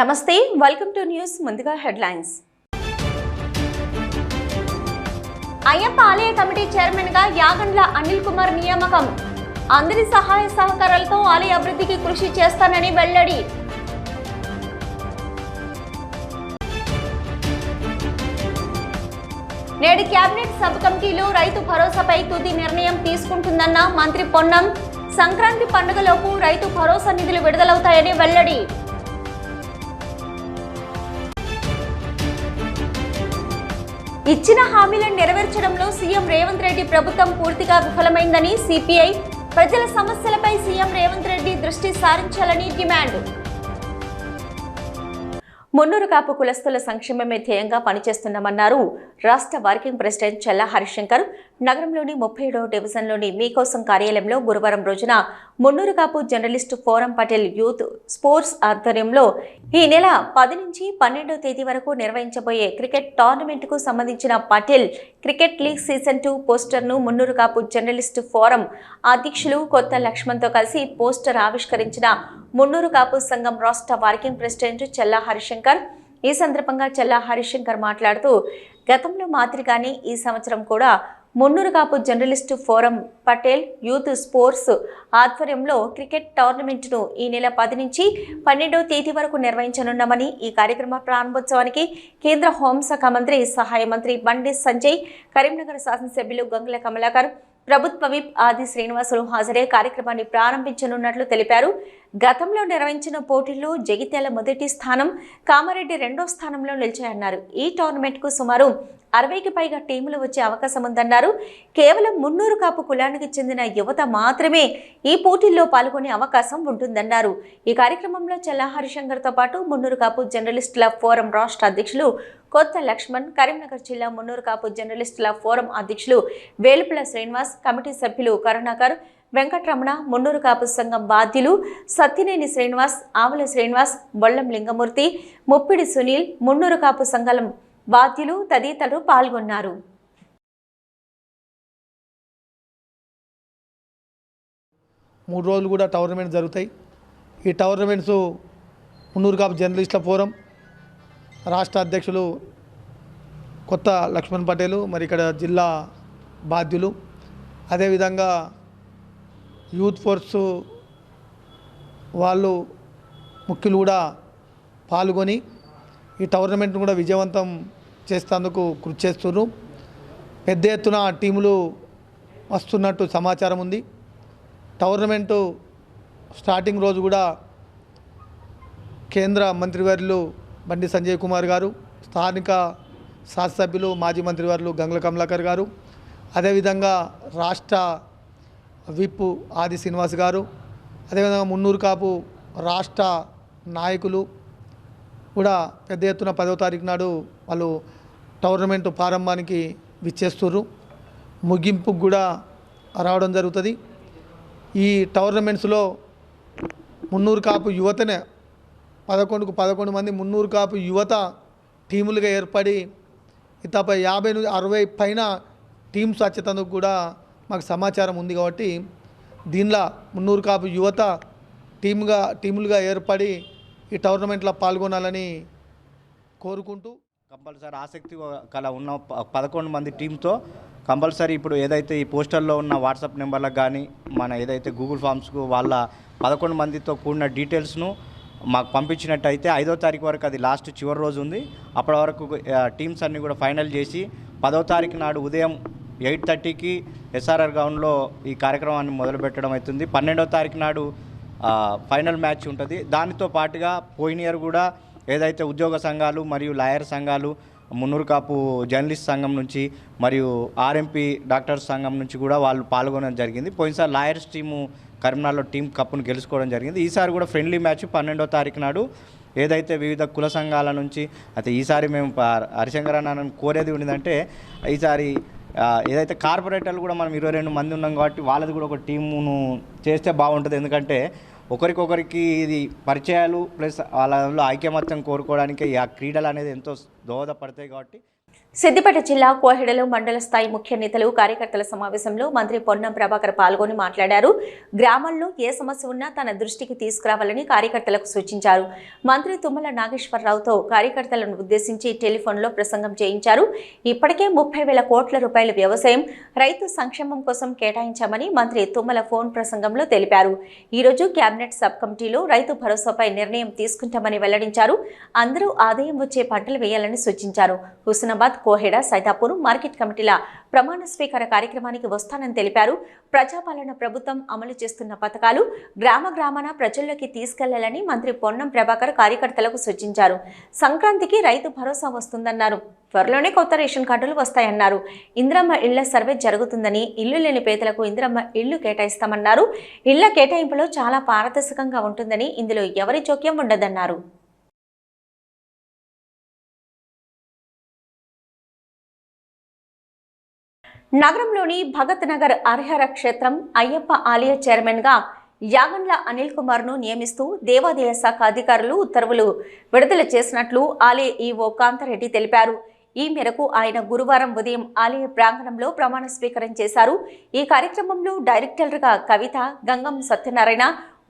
నమస్తే welcome to news ముందుగా headlines Ayyappa ఆలయ కమిటీ చైర్మన్ గా యాగండ్ల అనిల్ కుమార్ నియామకం అందరి సహాయ సహకారాలతో ఆలయ అభివృద్ధికి కృషి చేస్తానని వెల్లడి నేడు కేబినెట్ సబ్ కమిటీలో రైతు భరోసాపై తుది నిర్ణయం తీసుకుంటుందన్న మంత్రి పొన్నం సంక్రాంతి పండుగలోపు రైతు భరోసా నిధులు విడుదలవుతాయని వెల్లడి ఇచ్చిన హామీలను నెరవేర్చడంలో సీఎం రేవంత్ రెడ్డి ప్రభుత్వం పూర్తిగా విఫలమైందని సిపిఐ ప్రజల సమస్యలపై సీఎం రేవంత్ రెడ్డి దృష్టి సారించాలని డిమాండ్ మున్నూరు కాపు కులస్తుల సంక్షేమమే ధ్యేయంగా పనిచేస్తున్నామన్నారు రాష్ట్ర వర్కింగ్ ప్రెసిడెంట్ చెల్లా హరిశంకర్ నగరంలోని 37వ డివిజన్లోని మీకోసం కార్యాలయంలో గురువారం రోజున Munnuru Kapu journalist forum Patel youth sports ఆధ్వర్యంలో ఈ నెల 10 నుంచి 12వ తేదీ వరకు నిర్వహించబోయే క్రికెట్ టోర్నమెంట్కు సంబంధించిన పటేల్ క్రికెట్ లీగ్ సీజన్ 2 పోస్టర్ను మున్నూరు కాపు జర్నలిస్టు ఫోరం అధ్యక్షులు కొత్త లక్ష్మణ్తో కలిసి పోస్టర్ ఆవిష్కరించిన మున్నూరు కాపు సంఘం రాష్ట్ర వర్కింగ్ ప్రెసిడెంట్ చెల్లా హరిశంకర్ ఈ సందర్భంగా చెల్లా హరిశంకర్ మాట్లాడుతూ గతంలో మాదిరిగానే ఈ సంవత్సరం కూడా Munnuru Kapu journalist forum Patel youth sports ఆధ్వర్యంలో క్రికెట్ టోర్నమెంట్ను ఈ నెల 10 నుంచి 12వ తేదీ వరకు నిర్వహించనున్నామని ఈ కార్యక్రమ ప్రారంభోత్సవానికి కేంద్ర హోంశాఖ మంత్రి సహాయ మంత్రి బండి సంజయ్ కరీంనగర్ శాసనసభ్యులు గంగుల కమలాకర్ ప్రభుత్వ విప్ ఆది శ్రీనివాసులు హాజరై కార్యక్రమాన్ని ప్రారంభించనున్నట్లు తెలిపారు. గతంలో నిర్వహించిన పోటీల్లో జగిత్యాల మొదటి స్థానం, కామారెడ్డి 2వ స్థానంలో నిలిచాయన్నారు. ఈ టోర్నమెంట్కు సుమారు 60కి పైగా టీములు వచ్చే అవకాశం ఉందన్నారు. కేవలం మున్నూరు కాపు కులానికి చెందిన యువత మాత్రమే ఈ పోటీల్లో పాల్గొనే అవకాశం ఉంటుందన్నారు. ఈ కార్యక్రమంలో చెల్లా హరిశంకర్తో పాటు మున్నూరు కాపు జర్నలిస్టుల ఫోరం రాష్ట్ర అధ్యక్షులు కొత్త లక్ష్మణ్, కరీంనగర్ జిల్లా మున్నూరు కాపు జర్నలిస్టుల ఫోరం అధ్యక్షులు వేలుపుల శ్రీనివాస్, కమిటీ సభ్యులు కరుణాకర్, వెంకటరమణ, మున్నూరు కాపు సంఘం బాధ్యులు సత్యనేని శ్రీనివాస్, ఆవుల శ్రీనివాస్, బొల్లం లింగమూర్తి, ముప్పిడి సునీల్, మున్నూరు కాపు సంఘం బాధ్యులు తదితరులు పాల్గొన్నారు. మూడు రోజులు కూడా టోర్నమెంట్ జరుగుతాయి. ఈ టోర్నమెంట్స్ మున్నూరు కాపు జర్నలిస్టుల ఫోరం రాష్ట్ర అధ్యక్షులు కొత్త లక్ష్మణ్ పటేలు, మరి ఇక్కడ జిల్లా బాధ్యులు, అదేవిధంగా యూత్ ఫోర్స్ వాళ్ళు ముఖ్యులు కూడా పాల్గొని ఈ టోర్నమెంట్ను కూడా విజయవంతం చేసేందుకు కృషి చేస్తున్నారు. పెద్ద ఎత్తున టీములు వస్తున్నట్టు సమాచారం ఉంది. టోర్నమెంటు స్టార్టింగ్ రోజు కూడా కేంద్ర మంత్రివర్యులు బండి సంజయ్ కుమార్ గారు, స్థానిక శాసనసభ్యులు మాజీ మంత్రివర్యులు గంగుల కమలాకర్ గారు, అదేవిధంగా రాష్ట్ర విప్ ఆది శ్రీనివాస్ గారు, అదేవిధంగా మున్నూరు కాపు రాష్ట్ర నాయకులు కూడా పెద్ద ఎత్తున 10వ తారీఖు నాడు వాళ్ళు టోర్నమెంట్ ప్రారంభానికి విచ్చేస్తున్నారు. ముగింపుకు కూడా రావడం జరుగుతుంది. ఈ టోర్నమెంట్స్లో మున్నూరు కాపు యువతనే 11 మంది మున్నూరు కాపు యువత టీములుగా ఏర్పడి ఇతపై 50 నుంచి 60 పైన టీమ్స్ వచ్చేందుకు కూడా మాకు సమాచారం ఉంది. కాబట్టి దీనిలో మున్నూరు కాపు యువత టీములుగా ఏర్పడి ఈ టోర్నమెంట్లో పాల్గొనాలని కోరుకుంటూ కంపల్సరీ ఆసక్తి కల ఉన్న 11 మంది టీంతో కంపల్సరీ ఇప్పుడు ఏదైతే ఈ పోస్టర్లో ఉన్న వాట్సాప్ నెంబర్లకు కానీ మన ఏదైతే గూగుల్ ఫామ్స్కు వాళ్ళ 11 మందితో కూడిన డీటెయిల్స్ను మాకు పంపించినట్టయితే 5వ తారీఖు వరకు అది లాస్ట్ చివరి రోజు ఉంది. అప్పటి వరకు టీమ్స్ అన్నీ కూడా ఫైనల్ చేసి 10వ తారీఖు నాడు ఉదయం 8:30కి ఎస్ఆర్ఆర్ గ్రౌండ్లో ఈ కార్యక్రమాన్ని మొదలుపెట్టడం అవుతుంది. 12వ తారీఖు నాడు ఫైనల్ మ్యాచ్ ఉంటుంది. దానితో పాటుగా పోయిన ఇయర్ కూడా ఏదైతే ఉద్యోగ సంఘాలు మరియు లాయర్ సంఘాలు, మున్నూరు కాపు జర్నలిస్ట్ సంఘం నుంచి మరియు ఆర్ఎంపీ డాక్టర్స్ సంఘం నుంచి కూడా వాళ్ళు పాల్గొనడం జరిగింది. పోయినసారి లాయర్స్ టీము కరీంనగర్లో టీం కప్పును గెలుచుకోవడం జరిగింది. ఈసారి కూడా ఫ్రెండ్లీ మ్యాచ్ 12వ తారీఖు నాడు ఏదైతే వివిధ కుల సంఘాల నుంచి అయితే ఈసారి మేము హరిశంకర్ అన్న కోరేది ఉండిందంటే ఈసారి ఏదైతే కార్పొరేటర్లు కూడా మనం 22 మంది ఉన్నాం కాబట్టి వాళ్ళది కూడా ఒక టీమును చేస్తే బాగుంటుంది. ఎందుకంటే ఒకరికొకరికి ఇది పరిచయాలు ప్లస్ వాళ్ళలో ఐకమత్యం కోరుకోవడానికి ఆ క్రీడలు అనేది ఎంతో దోహదపడతాయి కాబట్టి సిద్దిపేట జిల్లా కోహెడలో మండల స్థాయి ముఖ్య నేతలు కార్యకర్తల సమావేశంలో మంత్రి పొన్నం ప్రభాకర్ పాల్గొని మాట్లాడారు. గ్రామాల్లో ఏ సమస్య ఉన్నా తన దృష్టికి తీసుకురావాలని కార్యకర్తలకు సూచించారు. మంత్రి తుమ్మల నాగేశ్వరరావుతో కార్యకర్తలను ఉద్దేశించి టెలిఫోన్లో ప్రసంగం చేయించారు. ఇప్పటికే 30,000 కోట్ల రూపాయల వ్యవసాయం, రైతు సంక్షేమం కోసం కేటాయించామని మంత్రి తుమ్మల ఫోన్ ప్రసంగంలో తెలిపారు. ఈరోజు కేబినెట్ సబ్ కమిటీలో రైతు భరోసాపై నిర్ణయం తీసుకుంటామని వెల్లడించారు. అందరూ ఆదాయం వచ్చే పంటలు వేయాలని సూచించారు. హుస్నాబాద్, కోహెడ, సైదాపూర్ మార్కెట్ కమిటీల ప్రమాణ స్వీకార కార్యక్రమానికి వస్తానని తెలిపారు. ప్రజాపాలన ప్రభుత్వం అమలు చేస్తున్న పథకాలు గ్రామాన ప్రజల్లోకి తీసుకెళ్లాలని మంత్రి పొన్నం ప్రభాకర్ కార్యకర్తలకు సూచించారు. సంక్రాంతికి రైతు భరోసా వస్తుందన్నారు. త్వరలోనే కొత్త రేషన్ కార్డులు వస్తాయన్నారు. ఇందిరమ్మ ఇళ్ల సర్వే జరుగుతుందని, ఇల్లు లేని పేదలకు ఇందిరమ్మ ఇళ్లు కేటాయిస్తామన్నారు. ఇళ్ల కేటాయింపులో చాలా పారదర్శకంగా ఉంటుందని, ఇందులో ఎవరి జోక్యం ఉండదన్నారు. నగరంలోని భగత్ నగర్ హరిహర క్షేత్రం అయ్యప్ప ఆలయ చైర్మన్గా యాగండ్ల అనిల్ కుమార్ను నియమిస్తూ దేవాదాయ శాఖ అధికారులు ఉత్తర్వులు విడుదల చేసినట్లు ఆలయ ఈవో కాంతారెడ్డి తెలిపారు. ఈ మేరకు ఆయన గురువారం ఉదయం ఆలయ ప్రాంగణంలో ప్రమాణ స్వీకారం చేశారు. ఈ కార్యక్రమంలో డైరెక్టర్లుగా Kavitha, Gangam Satyanarayana,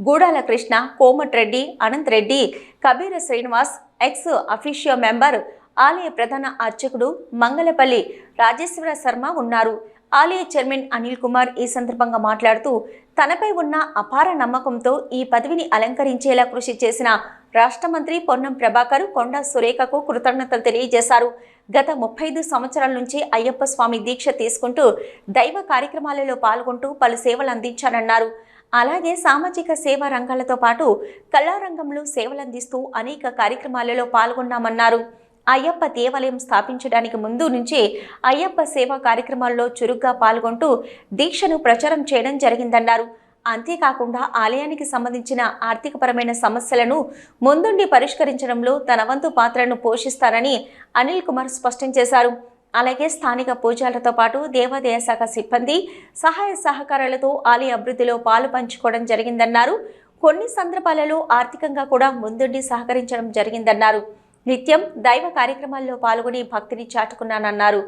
Gudala Krishna, Komatireddy, Anant Reddy, Kabira Srinivas, ex officio member, ఆలయ ప్రధాన అర్చకుడు మంగళపల్లి రాజేశ్వర శర్మ ఉన్నారు. ఆలయ చైర్మన్ అనిల్ కుమార్ ఈ సందర్భంగా మాట్లాడుతూ తనపై ఉన్న అపార నమ్మకంతో ఈ పదవిని అలంకరించేలా కృషి చేసిన రాష్ట్ర మంత్రి పొన్నం ప్రభాకర్, కొండా సురేఖకు కృతజ్ఞతలు తెలియజేశారు. గత 35 సంవత్సరాల నుంచి అయ్యప్ప స్వామి దీక్ష తీసుకుంటూ దైవ కార్యక్రమాలలో పాల్గొంటూ పలు సేవలు అందించారన్నారు. అలాగే సామాజిక సేవా రంగాలతో పాటు కళారంగంలో సేవలందిస్తూ అనేక కార్యక్రమాలలో పాల్గొన్నామన్నారు. అయ్యప్ప దేవాలయం స్థాపించడానికి ముందు నుంచి అయ్యప్ప సేవా కార్యక్రమాల్లో చురుగ్గా పాల్గొంటూ దీక్షను ప్రచారం చేయడం జరిగిందన్నారు. అంతేకాకుండా ఆలయానికి సంబంధించిన ఆర్థికపరమైన సమస్యలను ముందుండి పరిష్కరించడంలో తన వంతు పాత్రను పోషిస్తారని అనిల్ కుమార్ స్పష్టం చేశారు. అలాగే స్థానిక పూజారులతో పాటు దేవాదాయ శాఖ సిబ్బంది సహాయ సహకారాలతో ఆలయ అభివృద్ధిలో పాలు పంచుకోవడం జరిగిందన్నారు. కొన్ని సందర్భాలలో ఆర్థికంగా కూడా ముందుండి సహకరించడం జరిగిందన్నారు. నిత్యం దైవ కార్యక్రమాల్లో పాల్గొని భక్తిని చాటుకున్నానన్నారు.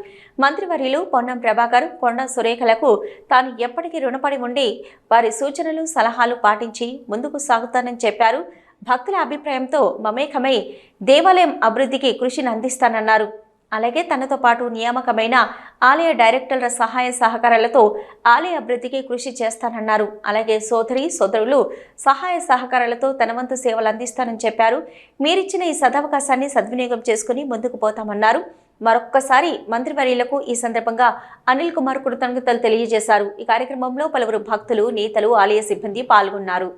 మంత్రివర్యులు పొన్నం ప్రభాకర్, కొండా సురేఖలకు తాను ఎప్పటికీ రుణపడి ఉండి వారి సూచనలు, సలహాలు పాటించి ముందుకు సాగుతానని చెప్పారు. భక్తుల అభిప్రాయంతో మమేకమై దేవాలయం అభివృద్ధికి కృషిని అందిస్తానన్నారు. అలాగే తనతో పాటు నియామకమైన ఆలయ డైరెక్టర్ల సహాయ సహకారాలతో ఆలయ అభివృద్ధికి కృషి చేస్తానన్నారు. అలాగే సోదరులు సహాయ సహకారాలతో తన వంతు సేవలు అందిస్తానని చెప్పారు. మీరిచ్చిన ఈ సదవకాశాన్ని సద్వినియోగం చేసుకుని ముందుకు పోతామన్నారు. మరొక్కసారి మంత్రివర్యులకు ఈ సందర్భంగా అనిల్ కుమార్ కృతజ్ఞతలు తెలియజేశారు. ఈ కార్యక్రమంలో పలువురు భక్తులు, నేతలు, ఆలయ సిబ్బంది పాల్గొన్నారు.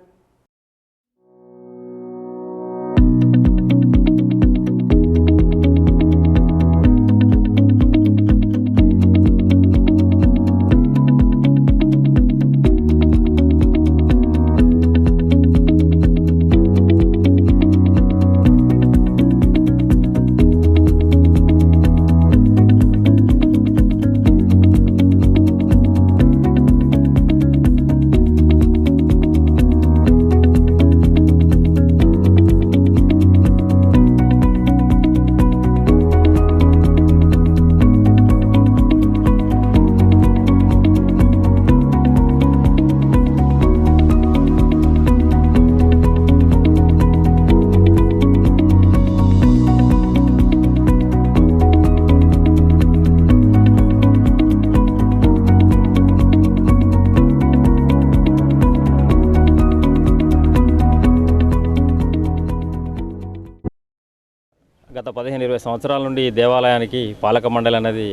గత 15-20 సంవత్సరాల నుండి దేవాలయానికి పాలక మండలి అనేది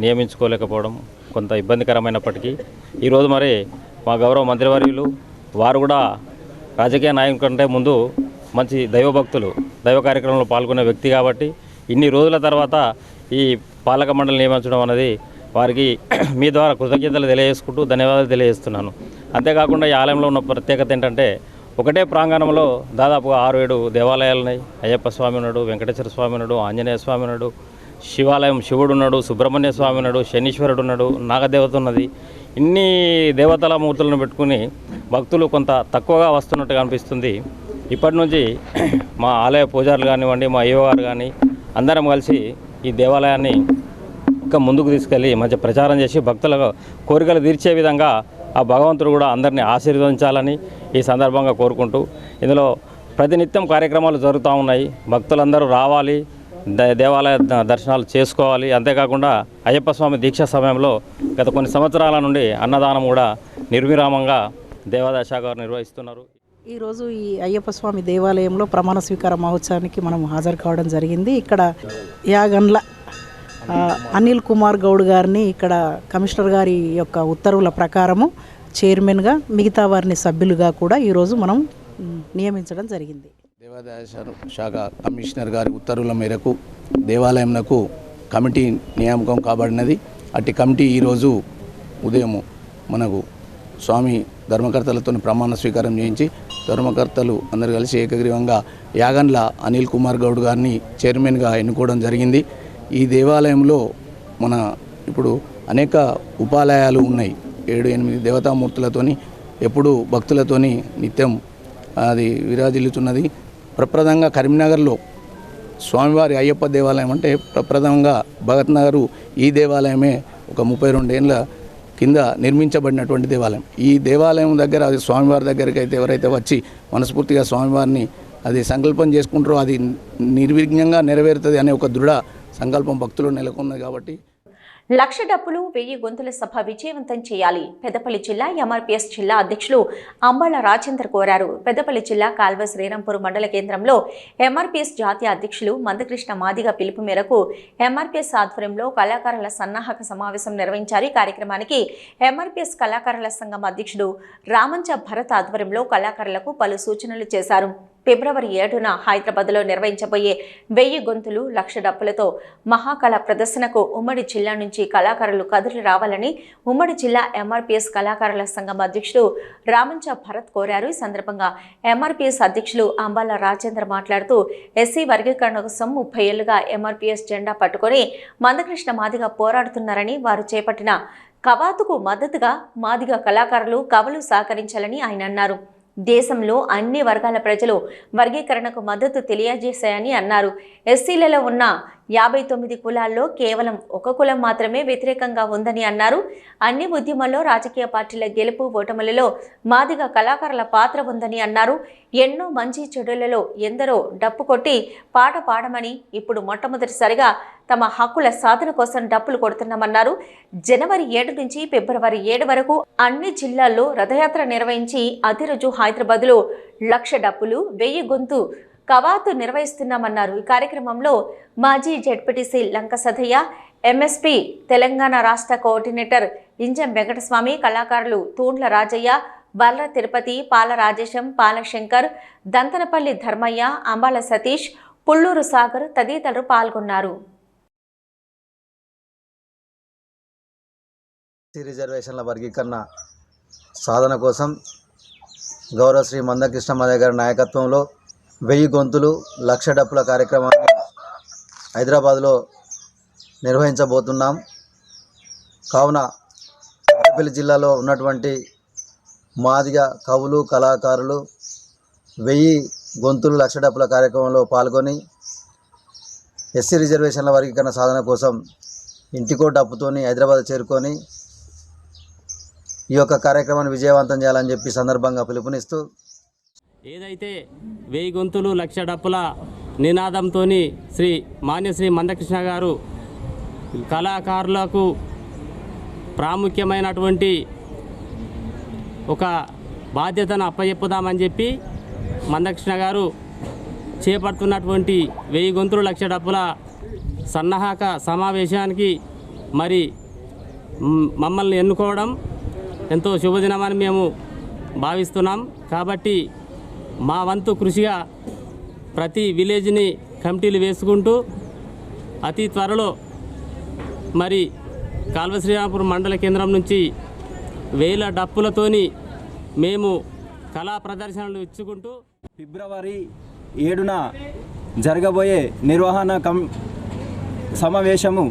నియమించుకోలేకపోవడం కొంత ఇబ్బందికరమైనప్పటికీ ఈరోజు మరి మా గౌరవ మంత్రివర్యులు వారు కూడా రాజకీయ నాయకుల కంటే ముందు మంచి దైవభక్తులు, దైవ కార్యక్రమంలో పాల్గొనే వ్యక్తి కాబట్టి ఇన్ని రోజుల తర్వాత ఈ పాలక మండలి నియమించడం అనేది వారికి మీ ద్వారా కృతజ్ఞతలు తెలియజేసుకుంటూ ధన్యవాదాలు తెలియజేస్తున్నాను. అంతేకాకుండా ఈ ఆలయంలో ఉన్న ప్రత్యేకత ఏంటంటే ఒకటే ప్రాంగణంలో దాదాపుగా 6-7 దేవాలయాలు ఉన్నాయి. అయ్యప్ప స్వామి ఉన్నాడు, వెంకటేశ్వర స్వామి ఉన్నాడు, ఆంజనేయ స్వామి ఉన్నాడు, శివాలయం శివుడు ఉన్నాడు, సుబ్రహ్మణ్య స్వామి ఉన్నాడు, శనీశ్వరుడు ఉన్నాడు, నాగదేవత ఉన్నది. ఇన్ని దేవతల మూర్తులను పెట్టుకుని భక్తులు కొంత తక్కువగా వస్తున్నట్టుగా అనిపిస్తుంది. ఇప్పటి నుంచి మా ఆలయ పూజారులు కానివ్వండి, మా అయ్యో గారు కానీ అందరం కలిసి ఈ దేవాలయాన్ని ఇంకా ముందుకు తీసుకెళ్ళి మంచి ప్రచారం చేసి భక్తుల కోరికలు తీర్చే విధంగా ఆ భగవంతుడు కూడా అందరినీ ఆశీర్వదించాలని ఈ సందర్భంగా కోరుకుంటూ ఇందులో ప్రతినిత్యం కార్యక్రమాలు జరుగుతూ ఉన్నాయి. భక్తులందరూ రావాలి, దేవాలయ దర్శనాలు చేసుకోవాలి. అంతేకాకుండా అయ్యప్ప స్వామి దీక్ష సమయంలో గత కొన్ని సంవత్సరాల నుండి అన్నదానం కూడా నిర్విరామంగా దేవాదాయ శాఖ వారు నిర్వహిస్తున్నారు. ఈరోజు ఈ అయ్యప్ప స్వామి దేవాలయంలో ప్రమాణ స్వీకార మహోత్సవానికి మనం హాజరు కావడం జరిగింది. ఇక్కడ యాగండ్ల అనిల్ కుమార్ గౌడ్ గారిని ఇక్కడ కమిషనర్ గారి యొక్క ఉత్తర్వుల ప్రకారము చైర్మన్గా, మిగతా వారిని సభ్యులుగా కూడా ఈరోజు మనం నియమించడం జరిగింది. దేవాదాయ శాఖ కమిషనర్ గారి ఉత్తర్వుల మేరకు దేవాలయంకు కమిటీ నియామకం కాబడినది. అట్టి కమిటీ ఈరోజు ఉదయం మనకు స్వామి ధర్మకర్తలతో ప్రమాణ స్వీకారం చేయించి ధర్మకర్తలు అందరు కలిసి ఏకగ్రీవంగా యాగండ్ల అనిల్ కుమార్ గౌడ్ గారిని చైర్మన్గా ఎన్నుకోవడం జరిగింది. ఈ దేవాలయంలో మన ఇప్పుడు అనేక ఉపాలయాలు ఉన్నాయి. 7-8 దేవతామూర్తులతోని ఎప్పుడు భక్తులతోని నిత్యం అది విరాజిల్లుతున్నది. ప్రప్రదంగా కరీంనగర్లో స్వామివారి అయ్యప్ప దేవాలయం అంటే ప్రప్రదంగా భగత్ నగరు ఈ దేవాలయమే ఒక 32 ఏళ్ళ కింద నిర్మించబడినటువంటి దేవాలయం. ఈ దేవాలయం దగ్గర అది స్వామివారి దగ్గరికి అయితే ఎవరైతే వచ్చి మనస్ఫూర్తిగా స్వామివారిని అది సంకల్పం చేసుకుంటారో అది నిర్విఘ్నంగా నెరవేరుతుంది అనే ఒక దృఢ సంకల్పం భక్తులు నెలకొన్నది. కాబట్టి 1,00,000 డప్పులు 1000 గొంతుల సభ విజయవంతం చేయాలి. పెద్దపల్లి జిల్లా ఎంఆర్పీఎస్ జిల్లా అధ్యక్షులు అంబాల రాజేందర్ కోరారు. పెద్దపల్లి జిల్లా కాల్వ శ్రీరాంపూర్ మండల కేంద్రంలో ఎంఆర్పీఎస్ జాతీయ అధ్యక్షులు మందకృష్ణ మాదిగ పిలుపు మేరకు ఎంఆర్పీఎస్ ఆధ్వర్యంలో కళాకారుల సన్నాహక సమావేశం నిర్వహించారు. ఈ కార్యక్రమానికి ఎంఆర్పీఎస్ కళాకారుల సంఘం అధ్యక్షుడు రామంచ భరత్ ఆధ్వర్యంలో కళాకారులకు పలు సూచనలు చేశారు. ఫిబ్రవరి 7న హైదరాబాద్లో నిర్వహించబోయే 1000 గొంతులు 1,00,000 డప్పులతో మహాకళ ప్రదర్శనకు ఉమ్మడి జిల్లా నుంచి కళాకారులు కదిలి రావాలని ఉమ్మడి జిల్లా ఎంఆర్పీఎస్ కళాకారుల సంఘం అధ్యక్షుడు రామంచ భరత్ కోరారు. ఈ సందర్భంగా ఎంఆర్పీఎస్ అధ్యక్షులు అంబాల రాజేందర్ మాట్లాడుతూ ఎస్సీ వర్గీకరణ కోసం 30 ఏళ్లుగా ఎంఆర్పీఎస్ జెండా పట్టుకొని మందకృష్ణ మాదిగ పోరాడుతున్నారని, వారు చేపట్టిన కవాతుకు మద్దతుగా మాదిగ కళాకారులు కవులు సహకరించాలని ఆయన అన్నారు. దేశంలో అన్ని వర్గాల ప్రజలు వర్గీకరణకు మద్దతు తెలియజేశాయని అన్నారు. ఎస్సీలలో ఉన్న 59 కులాల్లో కేవలం ఒక కులం మాత్రమే వ్యతిరేకంగా ఉందని అన్నారు. అన్ని ఉద్యమాల్లో రాజకీయ పార్టీల గెలుపు ఓటములలో మాదిగ కళాకారుల పాత్ర ఉందని అన్నారు. ఎన్నో మంచి చెడులలో ఎందరో డప్పు కొట్టి పాట పాడమని ఇప్పుడు మొట్టమొదటిసారిగా తమ హక్కుల సాధన కోసం డప్పులు కొడుతున్నామన్నారు. జనవరి 7 నుంచి ఫిబ్రవరి 7 వరకు అన్ని జిల్లాల్లో రథయాత్ర నిర్వహించి అదే రోజు హైదరాబాద్లో 1,00,000 డప్పులు 1000 గొంతు కవాతు నిర్వహిస్తున్నామన్నారు. ఈ కార్యక్రమంలో మాజీ జెడ్పీటీసీ లంక సదయ్య, ఎంఎస్పీ తెలంగాణ రాష్ట్ర కోఆర్డినేటర్ ఇంజం వెంకటస్వామి, కళాకారులు తూండ్ల రాజయ్య, బల్ల తిరుపతి, పాల రాజేశం, పాలశంకర్, దంతనపల్లి ధర్మయ్య, అంబాల సతీష్, పుల్లూరు సాగర్ తదితరులు పాల్గొన్నారు. రిజర్వేషన్ల వర్గీకరణ సాధన కోసం గౌరవ శ్రీ మందకృష్ణ మాదిగ గారి నాయకత్వంలో 1000 గొంతులు 1,00,000 డప్పుల కార్యక్రమాన్ని హైదరాబాద్లో నిర్వహించబోతున్నాం. కావున పెద్దపల్లి జిల్లాలో ఉన్నటువంటి మాదిగ కవులు కళాకారులు 1000 గొంతులు 1,00,000 డప్పుల కార్యక్రమంలో పాల్గొని ఎస్సీ రిజర్వేషన్ల వర్గీకరణ సాధన కోసం ఇంటికో డప్పుతోని హైదరాబాద్ చేరుకొని ఈ యొక్క కార్యక్రమాన్ని విజయవంతం చేయాలని చెప్పి సందర్భంగా పిలుపునిస్తూ ఏదైతే 1000 గొంతులు 1,00,000 డప్పుల నినాదంతో శ్రీ మందకృష్ణ గారు కళాకారులకు ప్రాముఖ్యమైనటువంటి ఒక బాధ్యతను అప్పచెప్పుదామని చెప్పి మందకృష్ణ గారు చేపడుతున్నటువంటి 1000 గొంతులు 1,00,000 డప్పుల సన్నాహక సమావేశానికి మరి మమ్మల్ని ఎన్నుకోవడం ఎంతో శుభదినమని మేము భావిస్తున్నాం. కాబట్టి మా వంతు కృషిగా ప్రతి విలేజ్ని కమిటీలు వేసుకుంటూ అతి త్వరలో మరి కాల్వ శ్రీరాంపూర్ మండల కేంద్రం నుంచి 1000 డప్పులతోని మేము కళా ప్రదర్శనలు ఇచ్చుకుంటూ ఫిబ్రవరి 7న జరగబోయే నిర్వహణ సమావేశము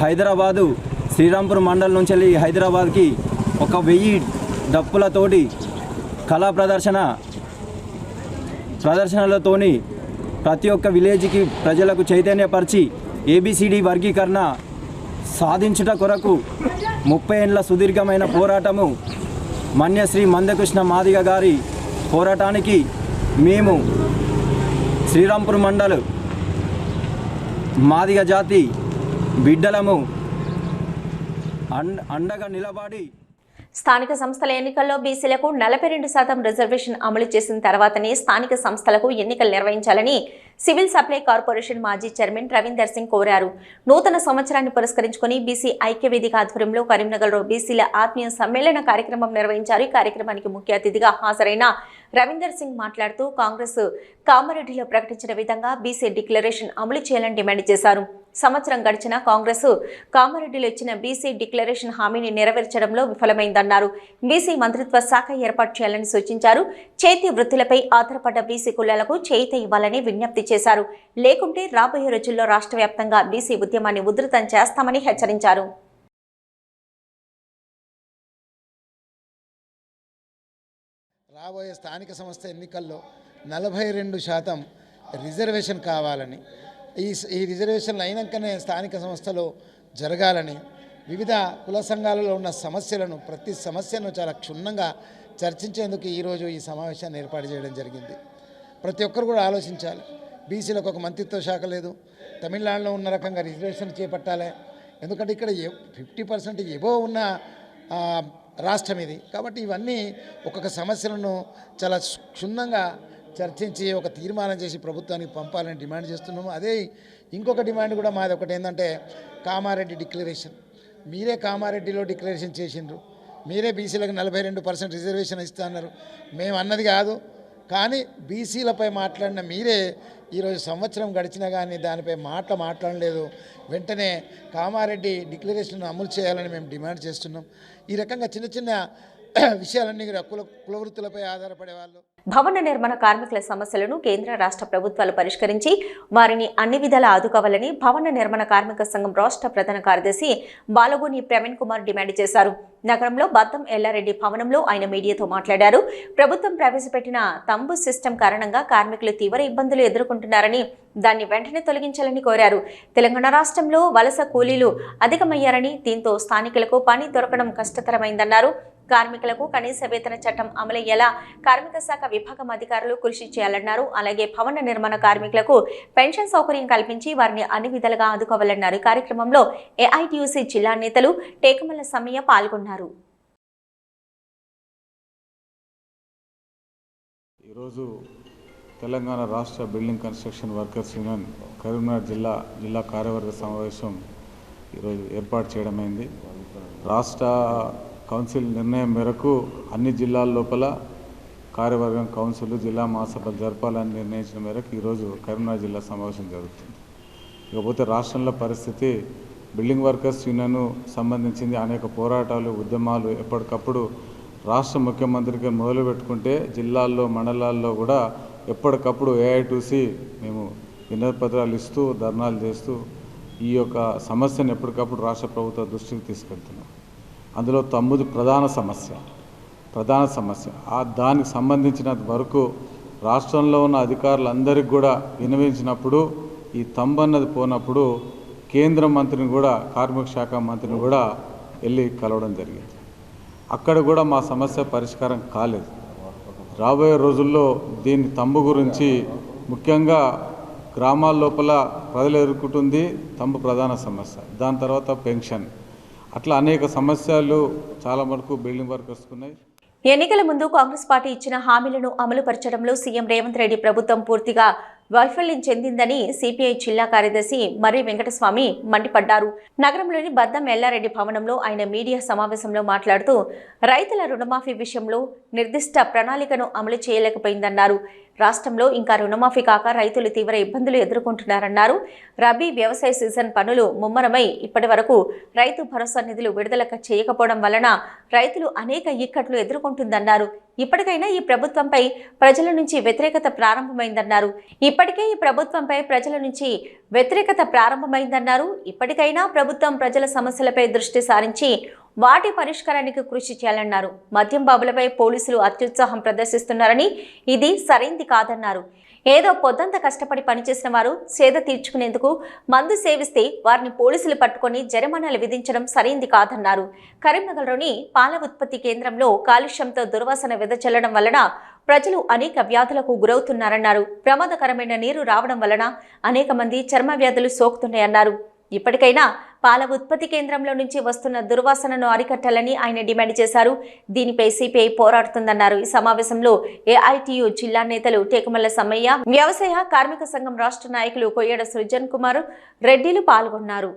హైదరాబాదు శ్రీరాంపూర్ మండలం నుంచి వెళ్ళి హైదరాబాద్కి ఒక 1000 డప్పులతోటి కళా ప్రదర్శనలతోని ప్రతి ఒక్క విలేజ్కి ప్రజలకు చైతన్యపరిచి ఏబిసిడి వర్గీకరణ సాధించుట కొరకు 30 ఏళ్ల సుదీర్ఘమైన పోరాటము మన్యశ్రీ మందకృష్ణ మాదిగ గారి పోరాటానికి మేము శ్రీరాంపూర్ మండల్ మాదిగ జాతి బిడ్డలము అండగా నిలబడి స్థానిక సంస్థల ఎన్నికల్లో బీసీలకు 42% రిజర్వేషన్ అమలు చేసిన తర్వాతనే స్థానిక సంస్థలకు ఎన్నికలు నిర్వహించాలని సివిల్ సప్లై కార్పొరేషన్ మాజీ చైర్మన్ రవీందర్ సింగ్ కోరారు. నూతన సంవత్సరాన్ని పురస్కరించుకుని బీసీ ఐక్యవేదిక ఆధ్వర్యంలో కరీంనగర్లో బీసీల ఆత్మీయ సమ్మేళన కార్యక్రమం నిర్వహించారు. ఈ కార్యక్రమానికి ముఖ్య అతిథిగా హాజరైన రవీందర్ సింగ్ మాట్లాడుతూ కాంగ్రెస్ కామారెడ్డిలో ప్రకటించిన విధంగా బీసీ డిక్లరేషన్ అమలు చేయాలని డిమాండ్ చేశారు. సంవత్సరం గడిచిన కాంగ్రెస్ కామారెడ్డిలో ఇచ్చిన బీసీ డిక్లరేషన్ హామీని నెరవేర్చడంలో విఫలమైందన్నారు. బీసీ మంత్రిత్వ శాఖ ఏర్పాటు చేయాలని సూచించారు. చేతి వృత్తులపై ఆధారపడ్డ బీసీ కులాలకు చేయూత ఇవ్వాలని విజ్ఞప్తి చేశారు. లేకుంటే రాబోయే రోజుల్లో రాష్ట్ర వ్యాప్తంగా బీసీ ఉద్యమాన్ని ఉధృతం చేస్తామని హెచ్చరించారు. రాబోయే స్థానిక సంస్థ ఎన్నికల్లో 42% రిజర్వేషన్ కావాలని, ఈ రిజర్వేషన్లు అయినాకనే స్థానిక సంస్థలో జరగాలని, వివిధ కుల సంఘాలలో ఉన్న సమస్యలను ప్రతి సమస్యను చాలా క్షుణ్ణంగా చర్చించేందుకు ఈరోజు ఈ సమావేశాన్ని ఏర్పాటు చేయడం జరిగింది. ప్రతి ఒక్కరు కూడా ఆలోచించాలి. బీసీలకు ఒక మంత్రిత్వ శాఖ లేదు. తమిళనాడులో ఉన్న రకంగా రిజర్వేషన్ చేపట్టాలి. ఎందుకంటే ఇక్కడ 50% ఎబో ఉన్న రాష్ట్రం ఇది. కాబట్టి ఇవన్నీ ఒక్కొక్క సమస్యలను చాలా క్షుణ్ణంగా చర్చించి ఒక తీర్మానం చేసి ప్రభుత్వానికి పంపాలని డిమాండ్ చేస్తున్నాము. అదే ఇంకొక డిమాండ్ కూడా మాది ఒకటి ఏంటంటే కామారెడ్డి డిక్లరేషన్. మీరే కామారెడ్డిలో డిక్లరేషన్ చేసిండ్రు, మీరే బీసీలకు 42% రిజర్వేషన్ ఇస్తా అన్నారు. మేము అన్నది కాదు, కానీ బీసీలపై మాట్లాడిన మీరే ఈరోజు సంవత్సరం గడిచినా కానీ దానిపై మాట్లాడలేదు. వెంటనే కామారెడ్డి డిక్లరేషన్ అమలు చేయాలని మేము డిమాండ్ చేస్తున్నాం. ఈ రకంగా చిన్న చిన్న విషయాలన్నీ కులవృత్తులపై ఆధారపడే వాళ్ళు. భవన నిర్మాణ కార్మికుల సమస్యలను కేంద్ర రాష్ట్ర ప్రభుత్వాలు పరిష్కరించి వారిని అన్ని విధాలా ఆదుకోవాలని భవన నిర్మాణ కార్మిక సంఘం రాష్ట్ర ప్రధాన కార్యదర్శి బాలగోని ప్రవీణ్ కుమార్ డిమాండ్ చేశారు. నగరంలో బద్దం ఎల్లారెడ్డి భవనంలో ఆయన మీడియాతో మాట్లాడారు. ప్రభుత్వం ప్రవేశపెట్టిన తంబు సిస్టమ్ కారణంగా కార్మికులు తీవ్ర ఇబ్బందులు ఎదుర్కొంటున్నారని, దాన్ని వెంటనే తొలగించాలని కోరారు. తెలంగాణ రాష్ట్రంలో వలస కూలీలు అధికమయ్యారని, దీంతో స్థానికులకు పని దొరకడం కష్టతరమైందన్నారు. కార్మికులకు కనీస వేతన చట్టం అమలయ్యేలా కార్మిక శాఖ విభాగం అధికారులు కృషి చేయాలన్నారు. అలాగే భవన నిర్మాణ కార్మికులకు పెన్షన్ సౌకర్యం కల్పించి వారిని అన్ని విధాలుగా ఆదుకోవాలన్నారు. కార్యక్రమంలో ఏఐటీయూసీ జిల్లా నేతలు టేకమల్ల సమ్మయ్య పాల్గొన్నారు. ఈరోజు తెలంగాణ రాష్ట్ర building construction workers union Karimnagar జిల్లా కార్యవర్గ సమావేశం ఈరోజు ఏర్పాటు చేయడమైంది. రాష్ట్ర కౌన్సిల్ నిర్ణయం మేరకు అన్ని జిల్లాల లోపల కార్యవర్గం కౌన్సిల్ జిల్లా మహాసభలు జరపాలని నిర్ణయించిన మేరకు ఈరోజు కరీంనగర్ జిల్లా సమావేశం జరుగుతుంది. ఇకపోతే రాష్ట్రంలో పరిస్థితి బిల్డింగ్ వర్కర్స్ యూనియన్ సంబంధించింది అనేక పోరాటాలు ఉద్యమాలు ఎప్పటికప్పుడు రాష్ట్ర ముఖ్యమంత్రికి మొదలు పెట్టుకుంటే జిల్లాల్లో మండలాల్లో కూడా ఎప్పటికప్పుడు ఏఐటీసీ మేము వినతి పత్రాలు ఇస్తూ ధర్నాలు చేస్తూ ఈ యొక్క సమస్యను ఎప్పటికప్పుడు రాష్ట్ర ప్రభుత్వ దృష్టికి తీసుకెళ్తున్నాం. అందులో తమ్ముది ప్రధాన సమస్య దానికి సంబంధించినంత వరకు రాష్ట్రంలో ఉన్న అధికారులందరికీ కూడా వినవించినప్పుడు ఈ తంబు అన్నది పోనప్పుడు కేంద్ర మంత్రిని కూడా కార్మిక శాఖ మంత్రిని కూడా వెళ్ళి కలవడం జరిగింది. అక్కడ కూడా మా సమస్య పరిష్కారం కాలేదు. రాబోయే రోజుల్లో దీని తంబు గురించి ముఖ్యంగా గ్రామాల లోపల ప్రజలు ఎదుర్కొంటుంది తంబు ప్రధాన సమస్య. దాని తర్వాత పెన్షన్, అట్లా అనేక సమస్యలు చాలా వరకు బిల్డింగ్ వర్కర్స్కు ఉన్నాయి. ఎన్నికల ముందు కాంగ్రెస్ పార్టీ ఇచ్చిన హామీలను అమలు పరచడంలో సీఎం రేవంత్ రెడ్డి ప్రభుత్వం పూర్తిగా వైఫల్యం చెందిందని సిపిఐ జిల్లా కార్యదర్శి మర్రి వెంకటస్వామి మండిపడ్డారు. నగరంలోని బద్దం ఎల్లారెడ్డి భవనంలో ఆయన మీడియా సమావేశంలో మాట్లాడుతూ రైతుల రుణమాఫీ విషయంలో నిర్దిష్ట ప్రణాళికను అమలు చేయలేకపోయిందన్నారు. రాష్ట్రంలో ఇంకా రుణమాఫీ కాక రైతులు తీవ్ర ఇబ్బందులు ఎదుర్కొంటున్నారన్నారు. రబీ వ్యవసాయ సీజన్ పనులు ముమ్మరమై ఇప్పటి వరకు రైతు భరోసా నిధులు విడుదల చేయకపోవడం వలన రైతులు అనేక ఇక్కట్లు ఎదుర్కొంటుందన్నారు. ఇప్పటికైనా ఈ ప్రభుత్వంపై ప్రజల నుంచి వ్యతిరేకత ప్రారంభమైందన్నారు. ఇప్పటికైనా ప్రభుత్వం ప్రజల సమస్యలపై దృష్టి సారించి వాటి పరిష్కారానికి కృషి చేయాలన్నారు. మద్యం బాబులపై పోలీసులు అత్యుత్సాహం ప్రదర్శిస్తున్నారని, ఇది సరైంది కాదన్నారు. ఏదో పొద్దంతా కష్టపడి పనిచేసిన వారు సేద తీర్చుకునేందుకు మందు సేవిస్తే వారిని పోలీసులు పట్టుకొని జరిమానాలు విధించడం సరైంది కాదన్నారు. కరీంనగర్లోని పాల ఉత్పత్తి కేంద్రంలో కాలుష్యంతో దుర్వాసన వెదజల్లడం వలన ప్రజలు అనేక వ్యాధులకు గురవుతున్నారన్నారు. ప్రమాదకరమైన నీరు రావడం వలన అనేక మంది చర్మ వ్యాధులు సోకుతున్నాయన్నారు. ఇప్పటికైనా పాల ఉత్పత్తి కేంద్రంలో నుంచి వస్తున్న దుర్వాసనను అరికట్టాలని ఆయన డిమాండ్ చేశారు. దీనిపై సిపిఐ పోరాడుతుందన్నారు. ఈ సమావేశంలో ఏఐటియు జిల్లా నేతలు టేకుమల్ల సమ్మయ్య, వ్యవసాయ కార్మిక సంఘం రాష్ట్ర నాయకులు కొయ్యడ సృజన్ కుమార్ రెడ్డిలు పాల్గొన్నారు.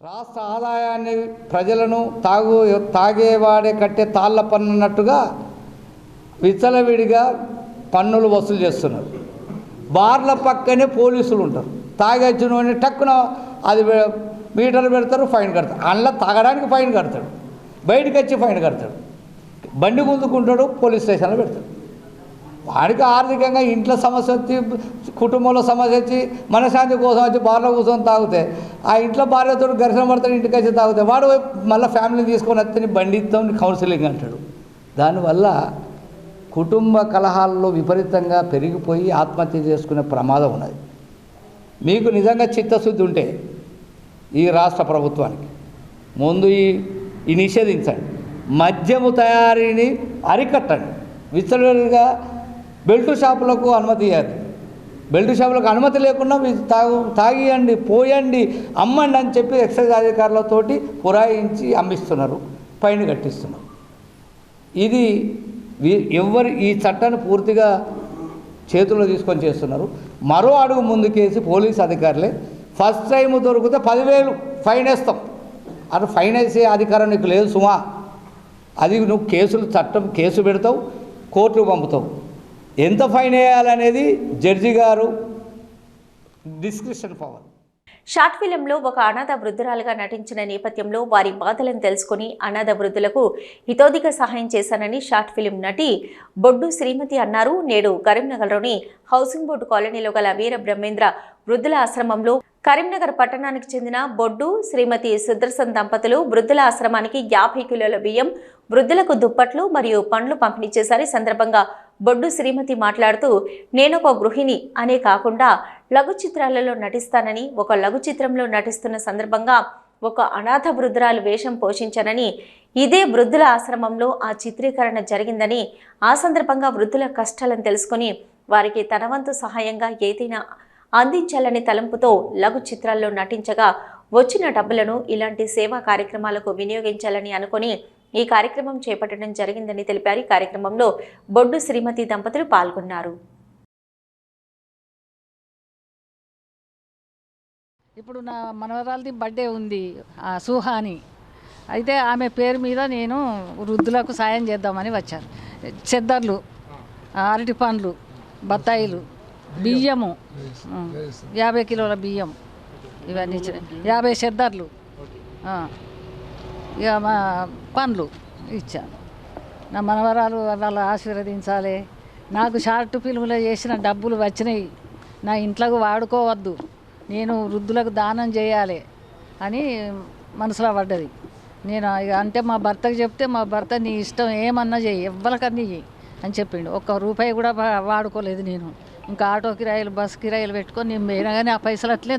రాష్ట్ర ఆదాయాన్ని ప్రజలను తాగేవాడే కట్టే తాళ్ళ పన్నున్నట్టుగా విచ్చలవిడిగా పన్నులు వసూలు చేస్తున్నారు. బార్ల పక్కనే పోలీసులు ఉంటారు. తాగొచ్చిన టక్కున అది మీటర్ పెడతారు, ఫైన్ కడతారు. అందులో తాగడానికి ఫైన్ కడతాడు, బయటకు వచ్చి ఫైన్ కడతాడు, బండి గుంజుకుంటాడు, పోలీస్ స్టేషన్లో పెడతాడు. వాడికి ఆర్థికంగా ఇంట్లో సమస్య వచ్చి, కుటుంబంలో సమస్య వచ్చి, మనశ్శాంతి కోసం వచ్చి బార్లో కూర్చొని తాగితే ఆ ఇంట్లో భార్యతో ఘర్షణ పడతాడు, ఇంటికి వచ్చి తాగితే వాడు మళ్ళీ ఫ్యామిలీని తీసుకొని వస్తే బండితో కౌన్సిలింగ్ అంటాడు. దానివల్ల కుటుంబ కలహాల్లో విపరీతంగా పెరిగిపోయి ఆత్మహత్య చేసుకునే ప్రమాదం ఉన్నది. మీకు నిజంగా చిత్తశుద్ధి ఉంటే ఈ రాష్ట్ర ప్రభుత్వానికి ముందు ఈ నిషేధించండి, మద్యము తయారీని అరికట్టండి. విచ్చలవిడిగా బెల్ట్ షాపులకు అనుమతి ఇవ్వదు. బెల్ట్ షాపులకు అనుమతి లేకుండా తాగియండి, పోయండి, అమ్మండి అని చెప్పి ఎక్సైజ్ అధికారులతోటి పురాయించి అమ్మిస్తున్నారు, ఫైన్ కట్టిస్తున్నారు. ఇది ఎవరు ఈ చట్టాన్ని పూర్తిగా చేతుల్లో తీసుకొని చేస్తున్నారు. మరో అడుగు ముందుకేసి పోలీస్ అధికారులే ఫస్ట్ టైం దొరికితే 10,000 ఫైన్ వేస్తాం. అటు ఫైన్ వేసే అధికారం నీకు లేదు సుమా. అది నువ్వు కేసు పెడతావు, కోర్టుకు పంపుతావు. ఎంత ఫైన్ వేయాలనేది జడ్జి గారు డిస్క్రిప్షన్ పవర్. షార్ట్ ఫిలింలో ఒక అనాథ వృద్ధురాలుగా నటించిన నేపథ్యంలో వారి బాధలను తెలుసుకుని అనాథ వృద్ధులకు హితోధిక సహాయం చేశానని షార్ట్ ఫిలిం నటి బొడ్డు శ్రీమతి అన్నారు. నేడు కరీంనగర్లోని హౌసింగ్ బోర్డు కాలనీలో గల వీర బ్రహ్మేంద్ర వృద్ధుల ఆశ్రమంలో కరీంనగర్ పట్టణానికి చెందిన బొడ్డు శ్రీమతి సుదర్శన్ దంపతులు వృద్ధుల ఆశ్రమానికి 50 కిలోల బియ్యం, వృద్ధులకు దుప్పట్లు మరియు పండ్లు పంపిణీ చేశారు. ఈ సందర్భంగా బొడ్డు శ్రీమతి మాట్లాడుతూ, నేనొక గృహిణి అనే కాకుండా లఘు చిత్రాలలో నటిస్తానని, ఒక లఘు చిత్రంలో నటిస్తున్న సందర్భంగా ఒక అనాథ వృద్ధురాలు వేషం పోషించానని, ఇదే వృద్ధుల ఆశ్రమంలో ఆ చిత్రీకరణ జరిగిందని, ఆ సందర్భంగా వృద్ధుల కష్టాలను తెలుసుకుని వారికి తన వంతు సహాయంగా ఏదైనా అందించాలనే తలంపుతో లఘు చిత్రాల్లో నటించగా వచ్చిన డబ్బులను ఇలాంటి సేవా కార్యక్రమాలకు వినియోగించాలని అనుకుని ఈ కార్యక్రమం చేపట్టడం జరిగిందని తెలిపారు. ఈ కార్యక్రమంలో బొడ్డు శ్రీమతి దంపతులు పాల్గొన్నారు. ఇప్పుడు నా మనవరాలది బర్త్డే ఉంది, సుహాని. అయితే ఆమె పేరు మీద నేను వృద్ధులకు సాయం చేద్దామని వచ్చాను. చెద్దర్లు, అరటి పండ్లు, బత్తాయిలు, బియ్యము 50 కిలోల బియ్యం, ఇవన్నీ 50 చెద్దర్లు, ఇక మా పండ్లు ఇచ్చాను. నా మనవరాలు వాళ్ళు ఆశీర్వదించాలి. నాకు షార్ట్ ఫిల్మ్లో చేసిన డబ్బులు వచ్చినాయి, నా ఇంట్లోకి వాడుకోవద్దు, నేను వృద్ధులకు దానం చేయాలి అని మనసులో పడ్డది. నేను అంటే మా భర్తకు చెప్తే మా భర్త నీ ఇష్టం ఏమన్నా చెయ్యి, ఎవ్వరికన్నీ చెయ్యి అని చెప్పిండు. ఒక్క రూపాయి కూడా వాడుకోలేదు నేను. ఇంకా ఆటో కిరాయిలు, బస్ కిరాయిలు పెట్టుకొని నేను పోయినా కానీ ఆ పైసలు అట్లే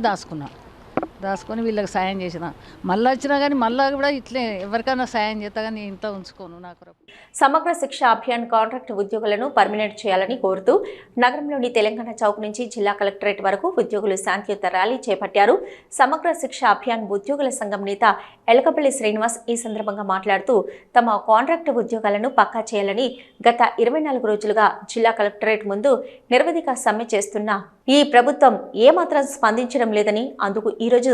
దాచుకొని వీళ్ళకి సాయం చేసిన. మళ్ళీ వచ్చినా కానీ మళ్ళీ కూడా ఇట్లే ఎవరికైనా సాయం చేస్తా కానీ ఇంట్లో ఉంచుకోను. నాకు సమగ్ర శిక్ష అభియాన్ కాంట్రాక్ట్ ఉద్యోగులను పర్మినెంట్ చేయాలని కోరుతూ నగరంలోని తెలంగాణ చౌక్ నుంచి జిల్లా కలెక్టరేట్ వరకు ఉద్యోగులు శాంతియుత ర్యాలీ చేపట్టారు. సమగ్ర శిక్ష అభియాన్ ఉద్యోగుల సంఘం నేత ఎలకపల్లి శ్రీనివాస్ ఈ సందర్భంగా మాట్లాడుతూ, తమ కాంట్రాక్ట్ ఉద్యోగాలను పక్కా చేయాలని గత 24 రోజులుగా జిల్లా కలెక్టరేట్ ముందు నిరవధిక సమ్మె చేస్తున్న ఈ ప్రభుత్వం ఏమాత్రం స్పందించడం లేదని, అందుకు ఈరోజు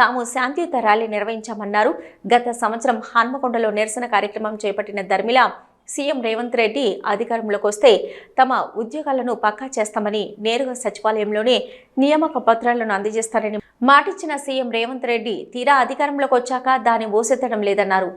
తాము శాంతియుత ర్యాలీ నిర్వహించామన్నారు. గత సంవత్సరం హన్మకొండలో నిరసన కార్యక్రమం చేపట్టిన ధర్మిల సీఎం రేవంత్ రెడ్డి అధికారంలోకి వస్తే తమ ఉద్యోగాలను పక్కా చేస్తామని, నేరుగా సచివాలయంలోనే నియామక పత్రాలను అందజేస్తారని మాటిచ్చిన సీఎం రేవంత్ రెడ్డి తీరా అధికారంలోకి వచ్చాక దాన్ని ఊసెత్తడం లేదన్నారు.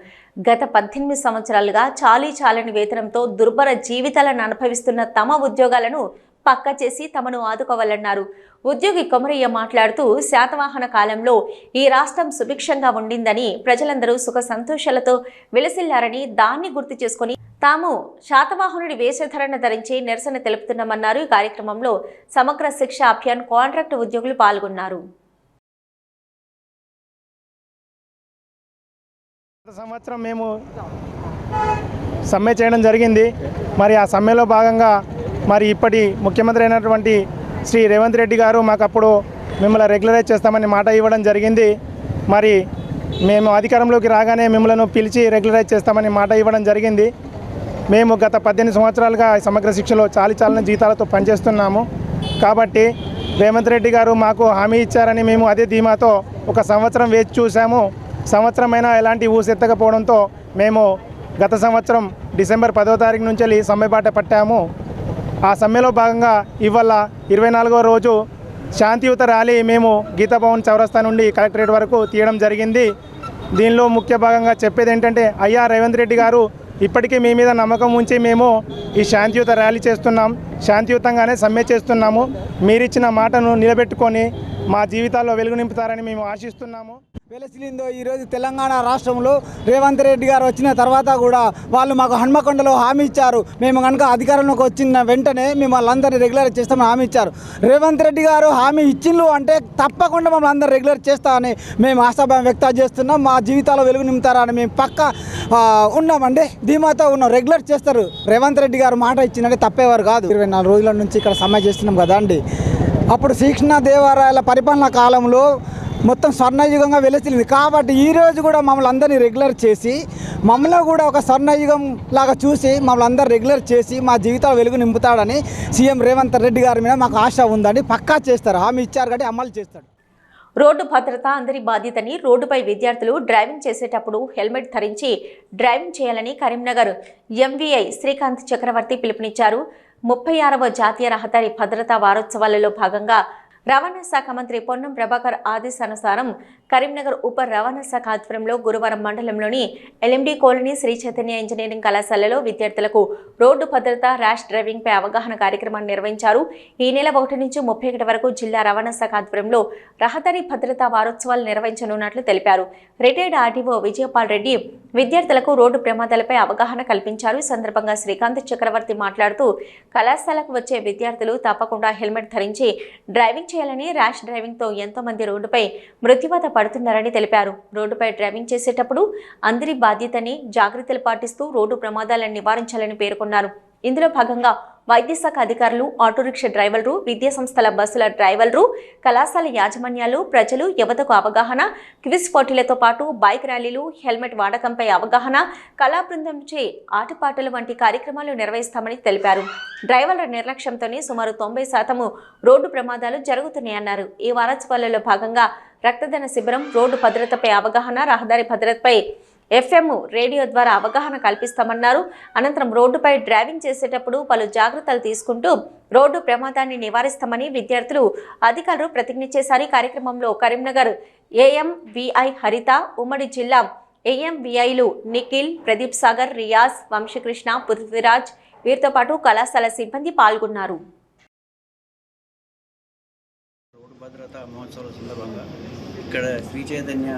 గత 18 సంవత్సరాలుగా చాలని వేతనంతో దుర్భర జీవితాలను అనుభవిస్తున్న తమ ఉద్యోగాలను పక్కా చేసి తమను ఆదుకోవాలన్నారు. ఉద్యోగి కొమరయ్య మాట్లాడుతూ, శాతవాహన కాలంలో ఈ రాష్ట్రం సుభిక్షంగా ఉండిందని, ప్రజలందరూ సుఖ సంతోషాలతో విలసిల్లారని, దాన్ని గుర్తు చేసుకుని తాము శాతవాహనుడి వేషధరణ ధరించి నిరసన తెలుపుతున్నామన్నారు. ఈ కార్యక్రమంలో సమగ్ర శిక్ష అభియాన్ కాంట్రాక్ట్ ఉద్యోగులు పాల్గొన్నారు. గత సంవత్సరం మేము సమ్మె చేయడం జరిగింది. మరి ఆ సమ్మెలో భాగంగా మరి ఇప్పటి ముఖ్యమంత్రి అయినటువంటి శ్రీ రేవంత్ రెడ్డి గారు మాకు అప్పుడు మిమ్మల్ని రెగ్యులరైజ్ చేస్తామని మాట ఇవ్వడం జరిగింది. మరి మేము అధికారంలోకి రాగానే మిమ్మల్ని పిలిచి రెగ్యులరైజ్ చేస్తామని మాట ఇవ్వడం జరిగింది. మేము గత 18 సంవత్సరాలుగా సమగ్ర శిక్షలో చాలీచాలని జీతాలతో పనిచేస్తున్నాము. కాబట్టి రేవంత్ రెడ్డి గారు మాకు హామీ ఇచ్చారని మేము అదే ధీమాతో ఒక సంవత్సరం వేచి చూసాము. సంవత్సరమైనా ఎలాంటి ఊసెత్తకపోవడంతో మేము గత సంవత్సరం డిసెంబర్ 10వ తారీఖు నుంచి సమ్మె బాట పట్టాము. ఆ సమ్మెలో భాగంగా ఇవాళ 24వ రోజు శాంతియుత ర్యాలీ మేము గీతాభవన్ చౌరస్తా నుండి కలెక్టరేట్ వరకు తీయడం జరిగింది. దీనిలో ముఖ్య భాగంగా చెప్పేది ఏంటంటే, అయ్యా రేవంత్ రెడ్డి గారు, ఇప్పటికీ మీ మీద నమ్మకం ఉంచి మేము ఈ శాంతియుత ర్యాలీ చేస్తున్నాం, శాంతియుతంగానే సమ్మె చేస్తున్నాము. మీరిచ్చిన మాటను నిలబెట్టుకొని మా జీవితాల్లో వెలుగు నింపుతారని మేము ఆశిస్తున్నాము. వెలసిలిందో ఈరోజు తెలంగాణ రాష్ట్రంలో రేవంత్ రెడ్డి గారు వచ్చిన తర్వాత కూడా వాళ్ళు మాకు హన్మకొండలో హామీ ఇచ్చారు. మేము కనుక అధికారంలోకి వచ్చిన వెంటనే మేము వాళ్ళందరినీ రెగ్యులర్ చేస్తామని హామీ ఇచ్చారు. రేవంత్ రెడ్డి గారు హామీ ఇచ్చిండ్రు అంటే తప్పకుండా మమ్మల్ని అందరూ రెగ్యులర్ చేస్తామని మేము ఆశాభావం వ్యక్తం చేస్తున్నాం. మా జీవితాల్లో వెలుగు నింపుతారని మేము పక్కా ఉన్నామండి, ధీమాతో ఉన్నాం. రెగ్యులర్ చేస్తారు. రేవంత్ రెడ్డి గారు మాట ఇచ్చిందంటే తప్పేవారు కాదు. 24 రోజుల నుంచి ఇక్కడ సమ్మె చేస్తున్నాం కదా అండి. అప్పుడు శ్రీకృష్ణ దేవరాయల పరిపాలన కాలంలో మొత్తం స్వర్ణయుగంగా వెలసిల్లింది. కాబట్టి ఈరోజు కూడా మమ్మల్ని అందరినీ రెగ్యులర్ చేసి మమ్మల్ని కూడా ఒక స్వర్ణయుగం లాగా చూసి మమ్మల్ని అందరూ రెగ్యులర్ చేసి మా జీవితాలు వెలుగు నింపుతాడని సీఎం రేవంత్ రెడ్డి గారి మీద మాకు ఆశ ఉందండి. పక్కా చేస్తారు. హామీ ఇచ్చారు కాబట్టి అమలు చేస్తాడు. రోడ్డు భద్రత అందరి బాధ్యతని రోడ్డుపై విద్యార్థులు డ్రైవింగ్ చేసేటప్పుడు హెల్మెట్ ధరించి డ్రైవింగ్ చేయాలని కరీంనగర్ ఎంవీఐ శ్రీకాంత్ చక్రవర్తి పిలుపునిచ్చారు. 36వ జాతీయ రహదారి భద్రతా వారోత్సవాలలో భాగంగా రవాణా శాఖ మంత్రి పొన్నం ప్రభాకర్ ఆదేశానుసారం కరీంనగర్ ఉప రవాణా శాఖ ఆధ్వర్యంలో గురువారం మండలంలోని LMD colony Sri Chaitanya engineering కళాశాలలో విద్యార్థులకు రోడ్డు భద్రత, ర్యాష్ డ్రైవింగ్ పై అవగాహన కార్యక్రమాన్ని నిర్వహించారు. ఈ నెల 1 నుంచి 31 వరకు జిల్లా రవాణా శాఖ ఆధ్వర్యంలో రహదారి భద్రతా వారోత్సవాలు నిర్వహించనున్నట్లు తెలిపారు. రిటైర్డ్ ఆర్టీఓ విజయపాల్ రెడ్డి విద్యార్థులకు రోడ్డు ప్రమాదాలపై అవగాహన కల్పించారు. ఈ సందర్భంగా శ్రీకాంత్ చక్రవర్తి మాట్లాడుతూ కళాశాలకు వచ్చే విద్యార్థులు తప్పకుండా హెల్మెట్ ధరించి డ్రైవింగ్ చేయాలని, ర్యాష్ డ్రైవింగ్ తో ఎంతో మంది రోడ్డుపై మృత్యువాత పడుతున్నారని తెలిపారు. రోడ్డుపై డ్రైవింగ్ చేసేటప్పుడు అందరి బాధ్యతని జాగ్రత్తలు పాటిస్తూ రోడ్డు ప్రమాదాలను నివారించాలని పేర్కొన్నారు. ఇందులో భాగంగా వైద్య శాఖ అధికారులు, ఆటోరిక్షా డ్రైవర్లు, విద్యా సంస్థల బస్సుల డ్రైవర్లు, కళాశాల యాజమాన్యాలు, ప్రజలు యువతకు అవగాహన, క్విజ్ పోటీలతో పాటు బైక్ ర్యాలీలు, హెల్మెట్ వాడకంపై అవగాహన, కళా బృందంచే ఆటపాటలు వంటి కార్యక్రమాలు నిర్వహిస్తామని తెలిపారు. డ్రైవర్ల నిర్లక్ష్యంతోనే సుమారు 90% రోడ్డు ప్రమాదాలు జరుగుతున్నాయన్నారు. ఈ వారోత్సవాలలో భాగంగా రక్తదాన శిబిరం, రోడ్డు భద్రతపై అవగాహన, రహదారి భద్రతపై FM రేడియో ద్వారా అవగాహన కల్పిస్తామన్నారు. అనంతరం రోడ్డుపై డ్రైవింగ్ చేసేటప్పుడు పలు జాగ్రత్తలు తీసుకుంటూ రోడ్డు ప్రమాదాన్ని నివారిస్తామని విద్యార్థులు, అధికారులు ప్రతిజ్ఞ చేశారు. కార్యక్రమంలో కరీంనగర్ AMVI హరిత, ఉమ్మడి జిల్లా AMVIలు నిఖిల్, ప్రదీప్ సాగర్, రియాజ్, వంశీకృష్ణ, పృథ్వీరాజ్, వీరితో పాటు కళాశాల సిబ్బంది పాల్గొన్నారు. రోడ్డు భద్రతా మహోత్సవాల సందర్భంగా ఇక్కడ శ్రీ చైతన్య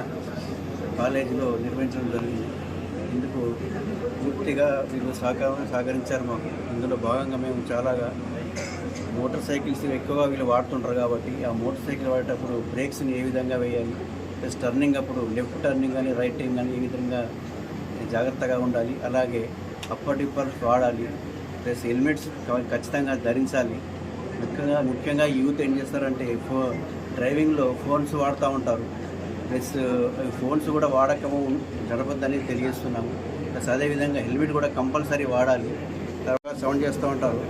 కాలేజీలో నిర్వహించడం జరిగింది. ఇందుకు పూర్తిగా వీళ్ళు సహకరించారు మాకు. ఇందులో భాగంగా మేము చాలాగా మోటార్ సైకిల్స్ ఎక్కువగా వీళ్ళు వాడుతుంటారు కాబట్టి ఆ మోటార్ సైకిల్ వాడేటప్పుడు బ్రేక్స్ని ఏ విధంగా వేయాలి, ప్లస్ టర్నింగ్ అప్పుడు లెఫ్ట్ టర్నింగ్ కానీ రైట్ టర్నింగ్ కానీ ఏ విధంగా జాగ్రత్తగా ఉండాలి, అలాగే అప్పర్ డిప్పర్స్ వాడాలి, ప్లస్ హెల్మెట్స్ ఖచ్చితంగా ధరించాలి. ముఖ్యంగా యూత్ ఏం చేస్తారంటే డ్రైవింగ్లో ఫోన్స్ వాడుతూ ఉంటారు. ప్లస్ ఫోన్స్ కూడా వాడకము జరగద్దని తెలియజేస్తున్నాము. ప్లస్ అదేవిధంగా హెల్మెట్ కూడా కంపల్సరీ వాడాలి. తర్వాత సౌండ్ చేస్తూ ఉంటారు.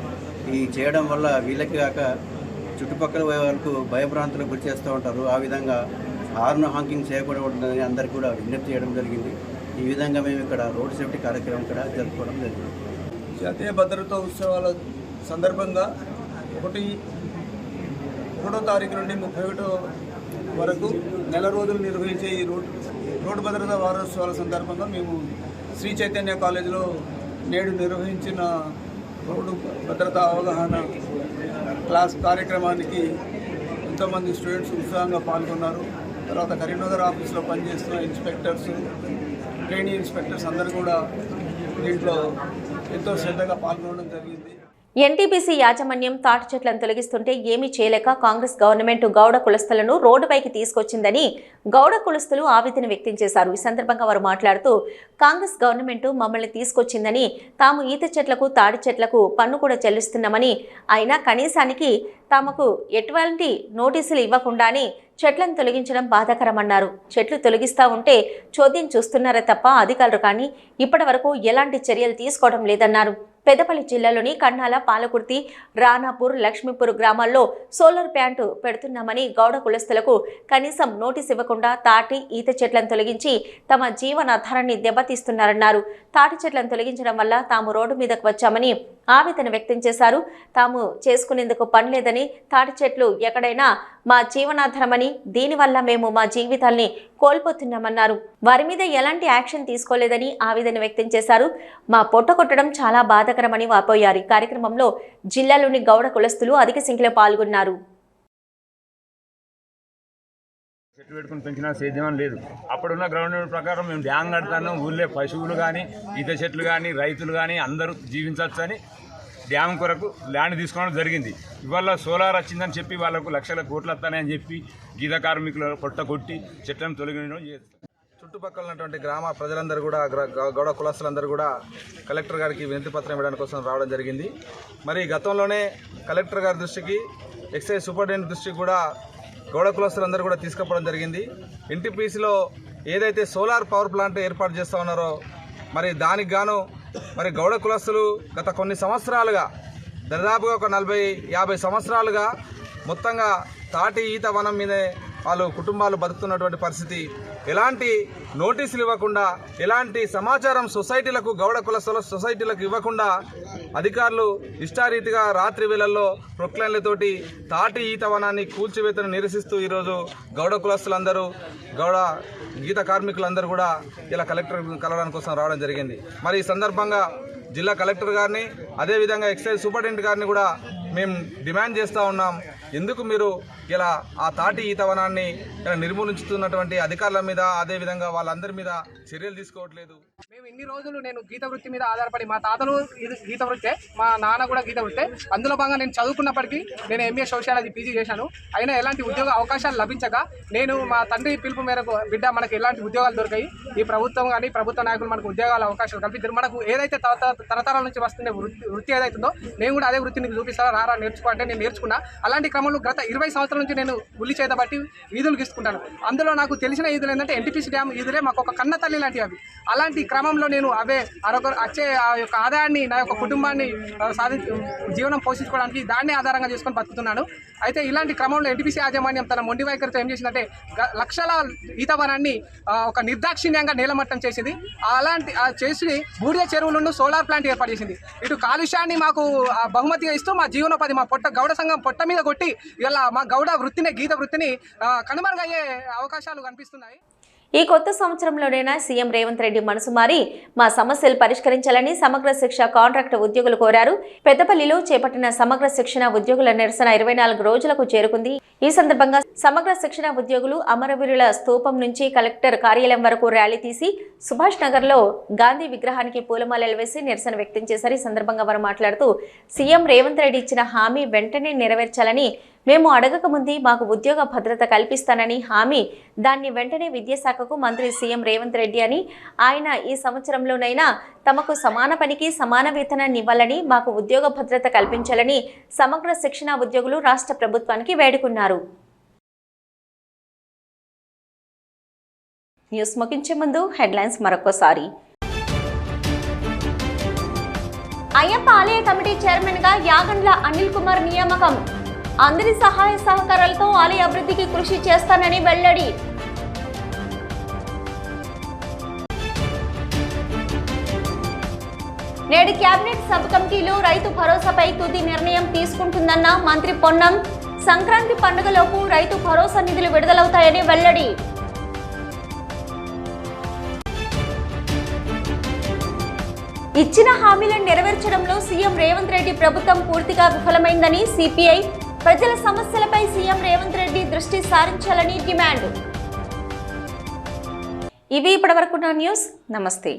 ఈ చేయడం వల్ల వీళ్ళకి కాక చుట్టుపక్కల వరకు భయభ్రాంతులకు గురి చేస్తూ ఉంటారు. ఆ విధంగా హార్న్ హాంకింగ్ చేయకూడదని అందరికీ కూడా విజ్ఞప్తి చేయడం జరిగింది. ఈ విధంగా మేము ఇక్కడ రోడ్ సేఫ్టీ కార్యక్రమం ఇక్కడ జరుపుకోవడం జరిగింది. జాతీయ భద్రతా ఉత్సవాల సందర్భంగా 1వ తారీఖు నుండి 31 వరకు నెల రోజులు నిర్వహించే ఈ రోడ్డు భద్రతా వారోత్సవాల సందర్భంగా మేము శ్రీ చైతన్య కాలేజీలో నేడు నిర్వహించిన రోడ్డు భద్రతా అవగాహన క్లాస్ కార్యక్రమానికి ఎంతోమంది స్టూడెంట్స్ ఉత్సాహంగా పాల్గొన్నారు. తర్వాత కరీంనగర్ ఆఫీస్లో పనిచేస్తున్న ఇన్స్పెక్టర్స్, ట్రైనీ ఇన్స్పెక్టర్స్ అందరూ కూడా దీంట్లో ఎంతో శ్రద్ధగా పాల్గొనడం జరిగింది. ఎన్టీపీసీ యాజమాన్యం తాటి చెట్లను తొలగిస్తుంటే ఏమీ చేయలేక కాంగ్రెస్ గవర్నమెంట్ గౌడ కులస్తులను రోడ్డుపైకి తీసుకొచ్చిందని గౌడ కులస్తులు ఆవేదన వ్యక్తం చేశారు. ఈ సందర్భంగా వారు మాట్లాడుతూ కాంగ్రెస్ గవర్నమెంట్ మమ్మల్ని తీసుకొచ్చిందని, తాము ఈత చెట్లకు తాడి చెట్లకు పన్ను కూడా చెల్లిస్తున్నామని, అయినా కనీసానికి తమకు ఎటువంటి నోటీసులు ఇవ్వకుండానే చెట్లను తొలగించడం బాధాకరమన్నారు. చెట్లు తొలగిస్తూ ఉంటే చోద్యం చూస్తున్నారే తప్ప అధికారులు కానీ ఇప్పటి వరకు ఎలాంటి చర్యలు తీసుకోవడం లేదన్నారు. పెద్దపల్లి జిల్లాలోని కన్నాల, పాలకుర్తి, రానాపూర్, లక్ష్మీపూర్ గ్రామాల్లో సోలార్ ప్లాంట్ పెడుతున్నామని గౌడ కులస్తులకు కనీసం నోటీస్ ఇవ్వకుండా తాటి, ఈత చెట్లను తొలగించి తమ జీవనాధారాన్ని దెబ్బతీస్తున్నారన్నారు. తాటి చెట్లను తొలగించడం వల్ల తాము రోడ్డు మీదకు వచ్చామని ఆవేదన వ్యక్తం చేశారు. తాము చేసుకునేందుకు పని లేదని, తాటి చెట్లు ఎక్కడైనా మా జీవనాధారమని, దీనివల్ల మేము మా జీవితాల్ని కోల్పోతున్నామన్నారు. వారి మీద ఎలాంటి యాక్షన్ తీసుకోలేదని ఆవేదన వ్యక్తం చేశారు. మా పొట్ట కొట్టడం చాలా బాధాకరమని వాపోయారు. ఈ కార్యక్రమంలో జిల్లాలోని గౌడ కులస్తులు అధిక సంఖ్యలో పాల్గొన్నారు. చెట్లు పెట్టుకుని పెంచినా సేద్యం లేదు. అప్పుడున్న గ్రౌండ్ ప్రకారం మేము డ్యామ్ కడతాను, ఊళ్ళో పశువులు కానీ, ఈత చెట్లు కానీ, రైతులు కానీ అందరూ జీవించవచ్చు అని డ్యామ్ కొరకు ల్యాండ్ తీసుకోవడం జరిగింది. ఇవాళ సోలార్ వచ్చిందని చెప్పి వాళ్ళకు లక్షల కోట్లు వస్తాయని చెప్పి గీత కార్మికులు పొట్ట కొట్టి చెట్లను తొలగించడం చేస్తారు. చుట్టుపక్కల ఉన్నటువంటి గ్రామ ప్రజలందరూ కూడా, గౌడ కులస్తులందరూ కూడా కలెక్టర్ గారికి వినతి పత్రం ఇవ్వడానికి కోసం రావడం జరిగింది. మరి గతంలోనే కలెక్టర్ గారి దృష్టికి, ఎక్సైజ్ సూపరింటెండెంట్ దృష్టికి కూడా గౌడ కులస్తులందరూ కూడా తీసుకుపోవడం జరిగింది. ఎన్టీపీసీలో ఏదైతే సోలార్ పవర్ ప్లాంట్ ఏర్పాటు చేస్తూ ఉన్నారో మరి దానికి గాను మరి గౌడ కులస్తులు గత కొన్ని సంవత్సరాలుగా, దాదాపుగా ఒక 40-50 సంవత్సరాలుగా మొత్తంగా తాటి ఈత వనం మీదే వాళ్ళు కుటుంబాలు బతుకుతున్నటువంటి పరిస్థితి. ఎలాంటి నోటీసులు ఇవ్వకుండా, ఎలాంటి సమాచారం సొసైటీలకు, గౌడ కులస్తుల సొసైటీలకు ఇవ్వకుండా అధికారులు ఇష్టారీతిగా రాత్రి వేళల్లో ప్రొక్లైన్లతోటి తాటి ఈత వనాన్ని కూల్చివేతను నిరసిస్తూ ఈరోజు గౌడ కులస్తులందరూ, గౌడ గీత కార్మికులందరూ కూడా ఇలా కలెక్టర్ కలవడానికి కోసం రావడం జరిగింది. మరి ఈ సందర్భంగా జిల్లా కలెక్టర్ గారిని, అదేవిధంగా ఎక్సైజ్ సూపరింటెండెంట్ గారిని కూడా మేము డిమాండ్ చేస్తూ ఉన్నాం. ఎందుకు మీరు ఇలా ఆ తాటి ఈత వనాన్ని ఇలా నిర్మూలించుతున్నటువంటి అధికారుల మీద, అదేవిధంగా వాళ్ళందరి మీద చర్యలు తీసుకోవట్లేదు? మేము ఇన్ని రోజులు నేను గీత వృత్తి మీద ఆధారపడి, మా తాతలు గీత వృత్తే, మా నాన్న కూడా గీత వృత్తే, అందులో భాగంగా నేను చదువుకున్నప్పటికీ నేను ఎంఏ సోషియాలజీ పీజీ చేశాను. అయినా ఎలాంటి ఉద్యోగ అవకాశాలు లభించక నేను మా తండ్రి పిలుపు మేరకు, బిడ్డ మనకు ఎలాంటి ఉద్యోగాలు దొరికాయి, ఈ ప్రభుత్వం కానీ ప్రభుత్వ నాయకులు మనకు ఉద్యోగాల అవకాశాలు కల్పించారు. మనకు ఏదైతే తరతరాల నుంచి వస్తుండే వృత్తి ఏదైతుందో నేను కూడా అదే వృత్తిని చూపిస్తాను, రారా నేర్చుకో అంటే నేను నేర్చుకున్నా. అలాంటి క్రమంలో గత 20 సంవత్సరాల నుంచి నేను ఉల్లి చేత బట్టి ఈదులు గీసుకుంటాను. అందులో నాకు తెలిసిన ఈదులు ఏంటంటే ఎన్టీపీసీ డ్యామ్ ఈదులే మాకు ఒక కన్న తల్లి లాంటివి అవి. అలాంటి క్రమంలో నేను అవే వచ్చే ఆ యొక్క ఆదాయాన్ని, నా యొక్క కుటుంబాన్ని జీవనం పోషించుకోవడానికి దాన్ని ఆధారంగా చేసుకొని బతుకుతున్నాను. అయితే ఇలాంటి క్రమంలో ఎన్టీపీసీ యాజమాన్యం తన మొండి వైఖరితో ఏం చేసిందంటే లక్షల ఈతవనాన్ని ఒక నిర్దాక్షిణ్యంగా నేలమట్టం చేసింది. అలాంటి చేసి బూడిద చెరువులను సోలార్ ప్లాంట్ ఏర్పాటు చేసింది. ఇటు కాలుష్యాన్ని మాకు బహుమతిగా ఇస్తూ మా జీవనోపాధి, మా గౌడ సంఘం పొట్ట మీద కొట్టి ఇలా మా గౌడ వృత్తిని, గీత వృత్తిని కనుమరుగయ్యే అవకాశాలు కనిపిస్తున్నాయి. ఈ కొత్త సంవత్సరంలోనైనా సీఎం రేవంత్ రెడ్డి మనసు మారి మా సమస్యలు పరిష్కరించాలని సమగ్ర శిక్ష కాంట్రాక్ట్ ఉద్యోగులు కోరారు. పెద్దపల్లిలో చేపట్టిన సమగ్ర శిక్షణ ఉద్యోగుల నిరసన 24 రోజులకు చేరుకుంది. ఈ సందర్భంగా సమగ్ర శిక్షణ ఉద్యోగులు అమరవీరుల స్తూపం నుంచి కలెక్టర్ కార్యాలయం వరకు ర్యాలీ తీసి సుభాష్ నగర్లో గాంధీ విగ్రహానికి పూలమాలలు వేసి నిరసన వ్యక్తం చేశారు. ఈ సందర్భంగా వారు మాట్లాడుతూ సీఎం రేవంత్ రెడ్డి ఇచ్చిన హామీ వెంటనే నెరవేర్చాలని, మేము అడగక ముందే మాకు ఉద్యోగ భద్రత కల్పిస్తానని హామీ, దాన్ని వెంటనే విద్యాశాఖకు మంత్రి సీఎం రేవంత్ రెడ్డి అని, ఆయన ఈ సంవత్సరంలోనైనా తమకు సమాన పనికి సమాన వేతనాన్ని ఇవ్వాలని, మాకు ఉద్యోగ భద్రత కల్పించాలని సమగ్ర శిక్షణ ఉద్యోగులు రాష్ట్ర ప్రభుత్వానికి వేడుకున్నారు. న్యూస్ ముగించే ముందు హెడ్లైన్స్ మరొకసారి. అయ్యప్ప ఆలయ కమిటీ చైర్మన్ గా యాగండ్ల అనిల్ కుమార్ నియామకం. అందరి సహాయ సహకారాలతో ఆలయ అభివృద్ధికి కృషి చేస్తానని వెల్లడి. నేడు కేబినెట్ సబ్ కమిటీలో రైతు భరోసాపై తుది నిర్ణయం తీసుకుంటుందన్న మంత్రి పొన్నం. సంక్రాంతి పండుగలోపు రైతు భరోసా నిధులు విడుదలవుతాయని వెల్లడి. ఇచ్చిన హామీలను నెరవేర్చడంలో సీఎం రేవంత్ రెడ్డి ప్రభుత్వం పూర్తిగా విఫలమైందని సిపిఐ. ప్రజల సమస్యలపై సీఎం రేవంత్ రెడ్డి దృష్టి సారించాలని డిమాండ్. ఇవి ఇప్పటివరకున్న న్యూస్. నమస్తే.